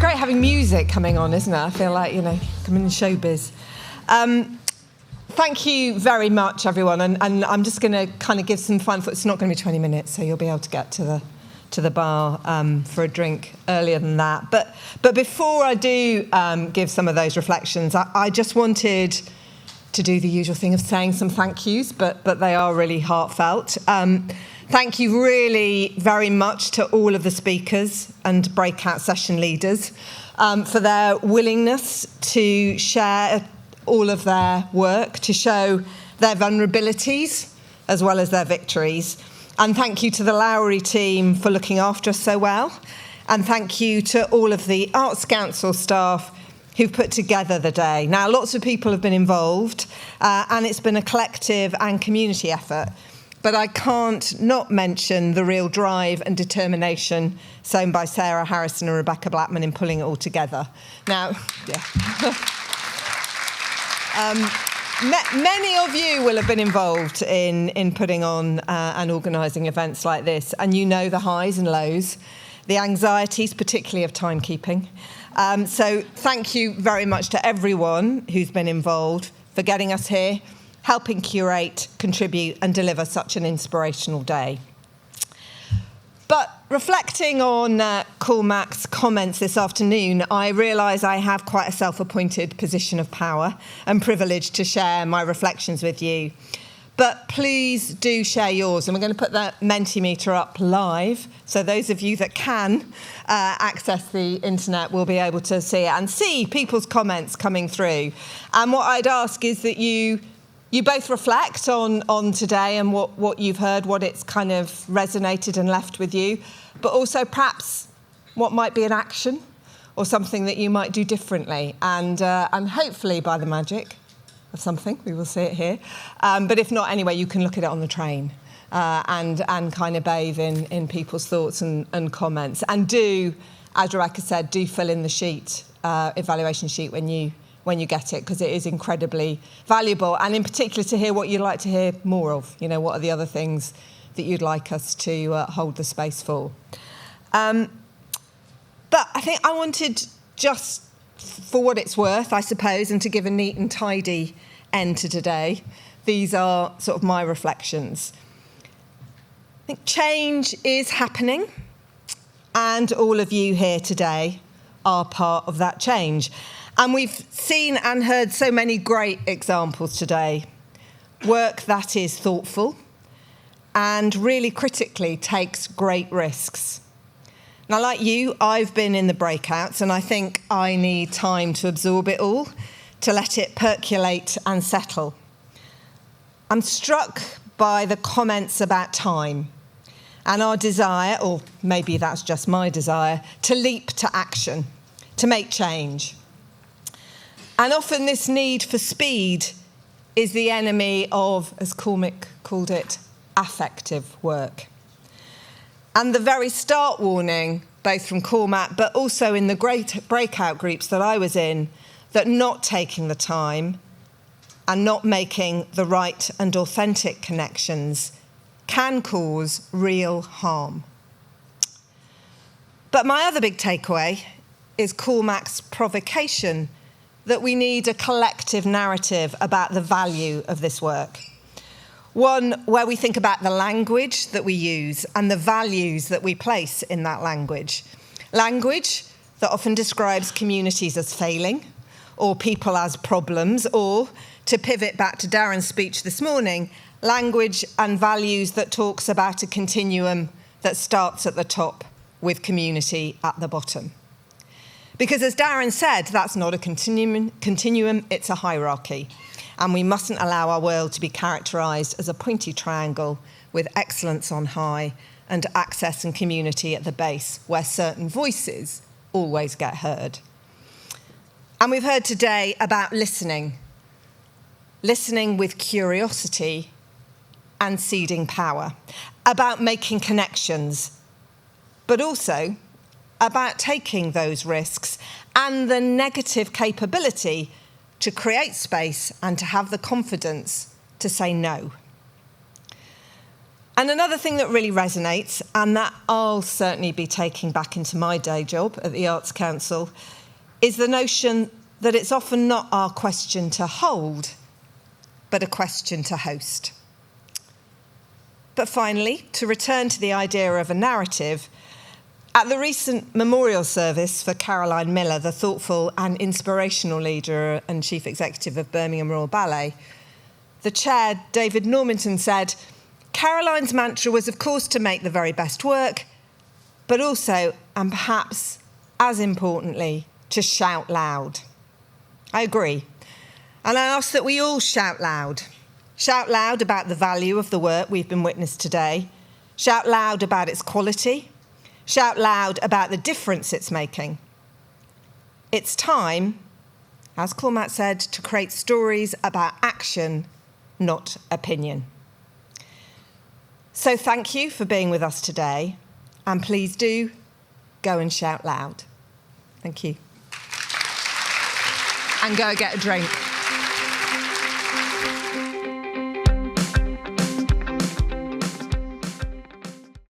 great having music coming on, isn't it? I feel like, I'm in showbiz. Thank you very much, everyone. And I'm just going to kind of give some final thoughts. It's not going to be 20 minutes, so you'll be able to get to the bar for a drink earlier than that. But before I do give some of those reflections, I just wanted to do the usual thing of saying some thank yous, but they are really heartfelt. Thank you really very much to all of the speakers and breakout session leaders for their willingness to share all of their work, to show their vulnerabilities as well as their victories. And thank you to the Lowry team for looking after us so well. And thank you to all of the Arts Council staff who've put together the day. Now, lots of people have been involved, and it's been a collective and community effort. But I can't not mention the real drive and determination shown by Sarah Harrison and Rebecca Blackman in pulling it all together. Now, many of you will have been involved in putting on and organising events like this, and you know the highs and lows, the anxieties, particularly of timekeeping. So thank you very much to everyone who's been involved for getting us here, helping curate, contribute and deliver such an inspirational day. But reflecting on Cormac's comments this afternoon, I realise I have quite a self-appointed position of power and privilege to share my reflections with you. But please do share yours, and we're going to put the Mentimeter up live, so those of you that can access the internet will be able to see it and see people's comments coming through. And what I'd ask is that you both reflect on today and what you've heard, what it's kind of resonated and left with you, but also perhaps what might be an action or something that you might do differently. And hopefully by the magic of something, we will see it here. But if not, anyway, you can look at it on the train and kind of bathe in people's thoughts and comments. And do, as Rebecca said, do fill in the sheet, evaluation sheet when you get it, because it is incredibly valuable. And in particular, to hear what you'd like to hear more of. What are the other things that you'd like us to hold the space for? But I think I wanted, just for what it's worth, I suppose, and to give a neat and tidy end to today, these are sort of my reflections. I think change is happening, and all of you here today are part of that change. And we've seen and heard so many great examples today. Work that is thoughtful and really critically takes great risks. Now, like you, I've been in the breakouts, and I think I need time to absorb it all, to let it percolate and settle. I'm struck by the comments about time and our desire, or maybe that's just my desire, to leap to action, to make change. And often this need for speed is the enemy of, as Cormac called it, affective work. And the very start warning, both from Cormac, but also in the great breakout groups that I was in, that not taking the time and not making the right and authentic connections can cause real harm. But my other big takeaway is Cormac's provocation that we need a collective narrative about the value of this work. One where we think about the language that we use and the values that we place in that language. Language that often describes communities as failing, or people as problems, or, to pivot back to Darren's speech this morning, language and values that talks about a continuum that starts at the top with community at the bottom. Because as Darren said, that's not a continuum, it's a hierarchy. And we mustn't allow our world to be characterised as a pointy triangle with excellence on high and access and community at the base, where certain voices always get heard. And we've heard today about listening with curiosity and ceding power, about making connections, but also about taking those risks and the negative capability to create space and to have the confidence to say no. And another thing that really resonates, and that I'll certainly be taking back into my day job at the Arts Council, is the notion that it's often not our question to hold, but a question to host. But finally, to return to the idea of a narrative, at the recent memorial service for Caroline Miller, the thoughtful and inspirational leader and chief executive of Birmingham Royal Ballet, the chair, David Normanton, said, "Caroline's mantra was, of course, to make the very best work, but also, and perhaps as importantly, to shout loud." I agree. And I ask that we all shout loud. Shout loud about the value of the work we've been witness today. Shout loud about its quality. Shout loud about the difference it's making. It's time, as Cormac said, to create stories about action, not opinion. So thank you for being with us today, and please do go and shout loud. Thank you. And go get a drink.